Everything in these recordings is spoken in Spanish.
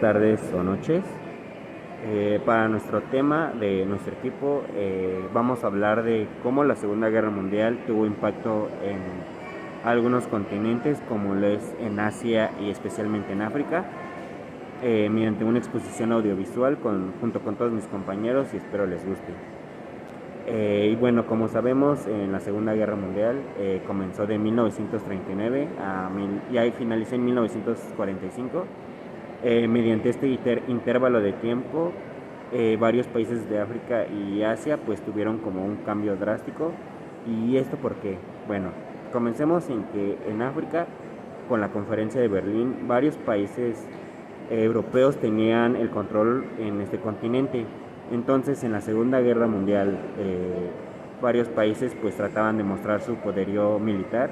tardes o noches. Para nuestro tema de nuestro equipo vamos a hablar de cómo la Segunda Guerra Mundial tuvo impacto en algunos continentes, como lo es en Asia y especialmente en África, mediante una exposición audiovisual junto con todos mis compañeros, y espero les guste. Y bueno, como sabemos, en la Segunda Guerra Mundial comenzó de 1939 y finalizó en 1945. Mediante este intervalo de tiempo, varios países de África y Asia pues tuvieron como un cambio drástico. ¿Y esto por qué? Bueno, comencemos en que en África, con la conferencia de Berlín, varios países europeos tenían el control en este continente. Entonces, en la Segunda Guerra Mundial, varios países pues trataban de mostrar su poderío militar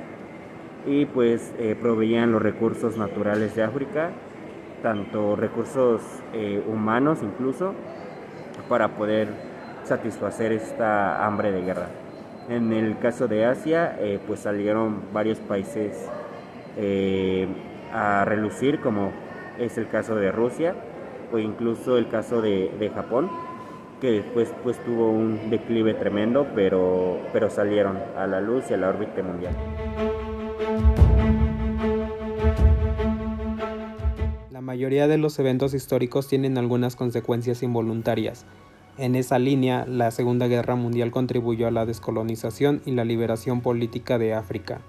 y pues proveían los recursos naturales de África, tanto recursos humanos incluso, para poder satisfacer esta hambre de guerra. En el caso de Asia, pues salieron varios países a relucir, como es el caso de Rusia o incluso el caso de Japón, que después pues tuvo un declive tremendo, pero salieron a la luz y a la órbita mundial. La mayoría de los eventos históricos tienen algunas consecuencias involuntarias. En esa línea, la Segunda Guerra Mundial contribuyó a la descolonización y la liberación política de África.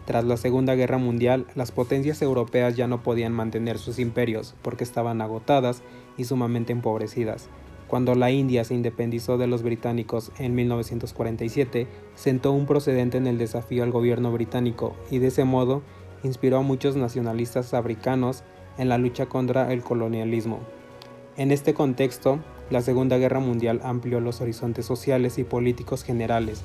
Tras la Segunda Guerra Mundial, las potencias europeas ya no podían mantener sus imperios porque estaban agotadas y sumamente empobrecidas. Cuando la India se independizó de los británicos en 1947, sentó un precedente en el desafío al gobierno británico y de ese modo inspiró a muchos nacionalistas africanos en la lucha contra el colonialismo. En este contexto, la Segunda Guerra Mundial amplió los horizontes sociales y políticos generales,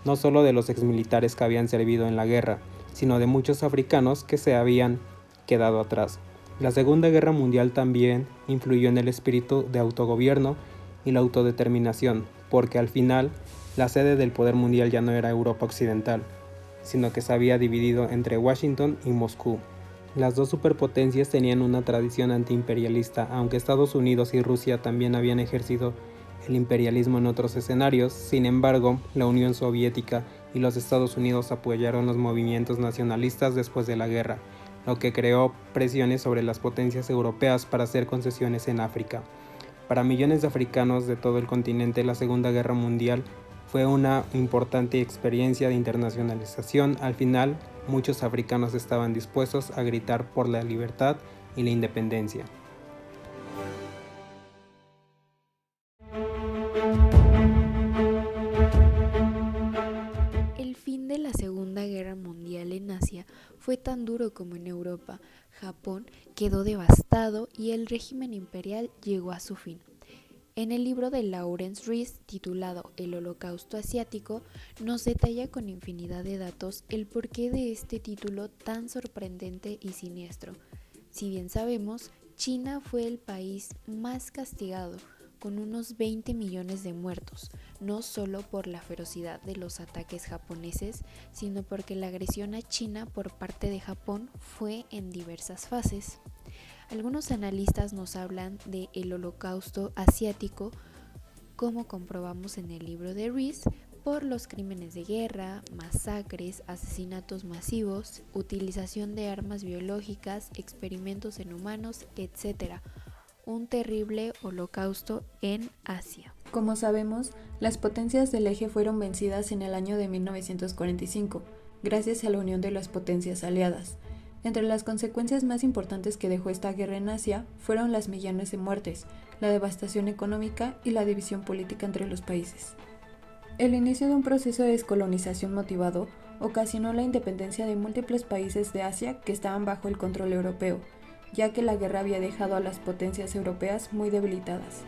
no solo de los exmilitares que habían servido en la guerra, sino de muchos africanos que se habían quedado atrás. La Segunda Guerra Mundial también influyó en el espíritu de autogobierno y la autodeterminación, porque al final la sede del poder mundial ya no era Europa Occidental, sino que se había dividido entre Washington y Moscú. Las dos superpotencias tenían una tradición antiimperialista, aunque Estados Unidos y Rusia también habían ejercido el imperialismo en otros escenarios. Sin embargo, la Unión Soviética y los Estados Unidos apoyaron los movimientos nacionalistas después de la guerra, lo que creó presiones sobre las potencias europeas para hacer concesiones en África. Para millones de africanos de todo el continente, la Segunda Guerra Mundial fue una importante experiencia de internacionalización. Al final, muchos africanos estaban dispuestos a gritar por la libertad y la independencia. El fin de la Segunda Guerra Mundial en Asia fue tan duro como en Europa. Japón quedó devastado y el régimen imperial llegó a su fin. En el libro de Lawrence Rees, titulado El Holocausto Asiático, nos detalla con infinidad de datos el porqué de este título tan sorprendente y siniestro. Si bien sabemos, China fue el país más castigado, con unos 20 millones de muertos, no solo por la ferocidad de los ataques japoneses, sino porque la agresión a China por parte de Japón fue en diversas fases. Algunos analistas nos hablan de el Holocausto Asiático, como comprobamos en el libro de Rees, por los crímenes de guerra, masacres, asesinatos masivos, utilización de armas biológicas, experimentos en humanos, etc. Un terrible holocausto en Asia. Como sabemos, las potencias del eje fueron vencidas en el año de 1945, gracias a la unión de las potencias aliadas. Entre las consecuencias más importantes que dejó esta guerra en Asia fueron las millones de muertes, la devastación económica y la división política entre los países. El inicio de un proceso de descolonización motivado ocasionó la independencia de múltiples países de Asia que estaban bajo el control europeo, ya que la guerra había dejado a las potencias europeas muy debilitadas.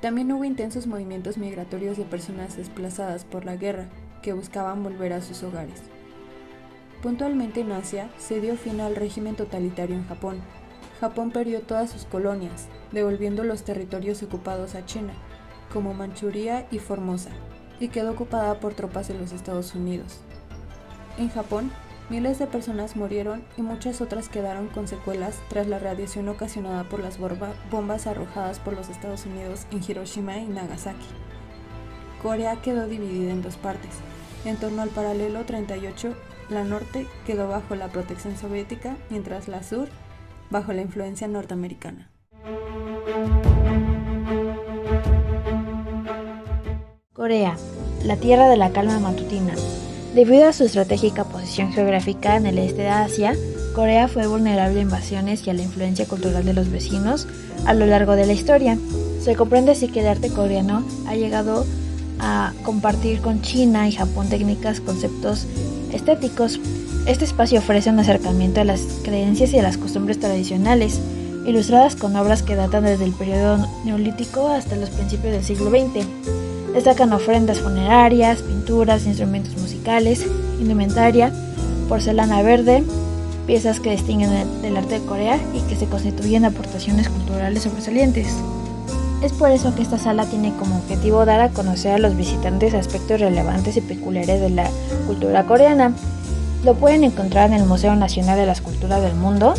También hubo intensos movimientos migratorios de personas desplazadas por la guerra que buscaban volver a sus hogares. Puntualmente en Asia se dio fin al régimen totalitario en Japón. Japón perdió todas sus colonias, devolviendo los territorios ocupados a China, como Manchuria y Formosa, y quedó ocupada por tropas de los Estados Unidos. En Japón, Miles de personas murieron y muchas otras quedaron con secuelas tras la radiación ocasionada por las bombas arrojadas por los Estados Unidos en Hiroshima y Nagasaki. Corea quedó dividida en dos partes. En torno al paralelo 38, la norte quedó bajo la protección soviética, mientras la sur bajo la influencia norteamericana. Corea, la tierra de la calma matutina. Debido a su estratégica posición geográfica en el este de Asia, Corea fue vulnerable a invasiones y a la influencia cultural de los vecinos a lo largo de la historia. Se comprende así que el arte coreano ha llegado a compartir con China y Japón técnicas, conceptos estéticos. Este espacio ofrece un acercamiento a las creencias y a las costumbres tradicionales, ilustradas con obras que datan desde el periodo neolítico hasta los principios del siglo XX. Destacan ofrendas funerarias, pinturas, instrumentos musicales, indumentaria, porcelana verde, piezas que distinguen del arte de Corea y que se constituyen aportaciones culturales sobresalientes. Es por eso que esta sala tiene como objetivo dar a conocer a los visitantes aspectos relevantes y peculiares de la cultura coreana. Lo pueden encontrar en el Museo Nacional de las Culturas del Mundo,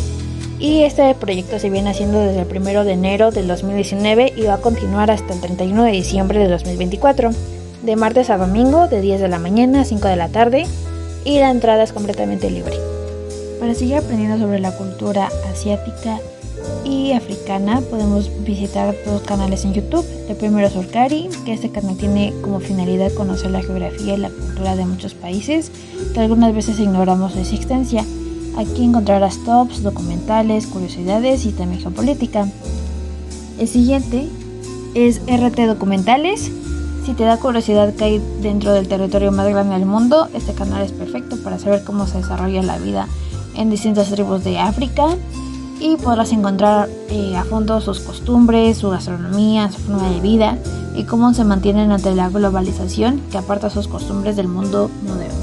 y este proyecto se viene haciendo desde el 1 de enero del 2019 y va a continuar hasta el 31 de diciembre de 2024, de martes a domingo de 10 de la mañana a 5 de la tarde, y la entrada es completamente libre. Para seguir aprendiendo sobre la cultura asiática y africana podemos visitar dos canales en YouTube. El primero es Urcari, que este canal tiene como finalidad conocer la geografía y la cultura de muchos países que algunas veces ignoramos su existencia. Aquí encontrarás tops, documentales, curiosidades y también geopolítica. El siguiente es RT Documentales. Si te da curiosidad qué hay dentro del territorio más grande del mundo, este canal es perfecto para saber cómo se desarrolla la vida en distintas tribus de África, y podrás encontrar a fondo sus costumbres, su gastronomía, su forma de vida y cómo se mantienen ante la globalización que aparta sus costumbres del mundo moderno.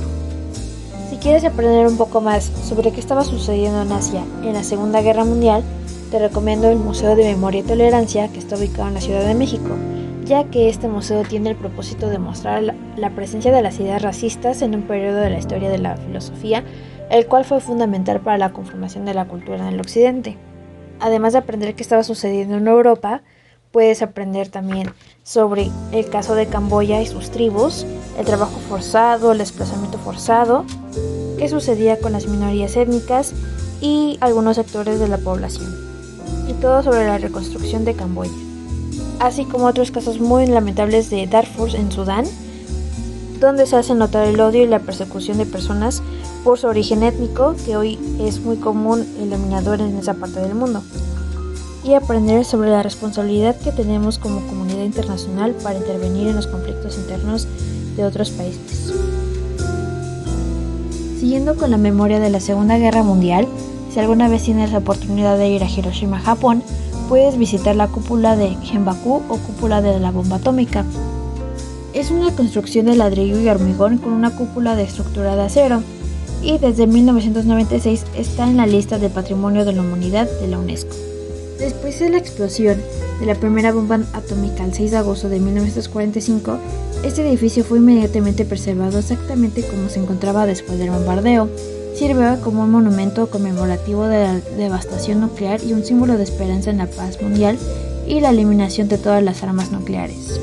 Si quieres aprender un poco más sobre qué estaba sucediendo en Asia en la Segunda Guerra Mundial, te recomiendo el Museo de Memoria y Tolerancia, que está ubicado en la Ciudad de México, ya que este museo tiene el propósito de mostrar la presencia de las ideas racistas en un periodo de la historia de la filosofía, el cual fue fundamental para la conformación de la cultura en el occidente. Además de aprender qué estaba sucediendo en Europa, puedes aprender también sobre el caso de Camboya y sus tribus, el trabajo forzado, el desplazamiento forzado, qué sucedía con las minorías étnicas y algunos sectores de la población, y todo sobre la reconstrucción de Camboya, así como otros casos muy lamentables de Darfur en Sudán, donde se hace notar el odio y la persecución de personas por su origen étnico, que hoy es muy común el dominador en esa parte del mundo, y aprender sobre la responsabilidad que tenemos como comunidad internacional para intervenir en los conflictos internos de otros países. Siguiendo con la memoria de la Segunda Guerra Mundial, si alguna vez tienes la oportunidad de ir a Hiroshima, Japón, puedes visitar la cúpula de Genbaku o cúpula de la bomba atómica. Es una construcción de ladrillo y hormigón con una cúpula de estructura de acero, y desde 1996 está en la lista de Patrimonio de la Humanidad de la UNESCO. Después de la explosión de la primera bomba atómica el 6 de agosto de 1945, este edificio fue inmediatamente preservado exactamente como se encontraba después del bombardeo. Sirve como un monumento conmemorativo de la devastación nuclear y un símbolo de esperanza en la paz mundial y la eliminación de todas las armas nucleares.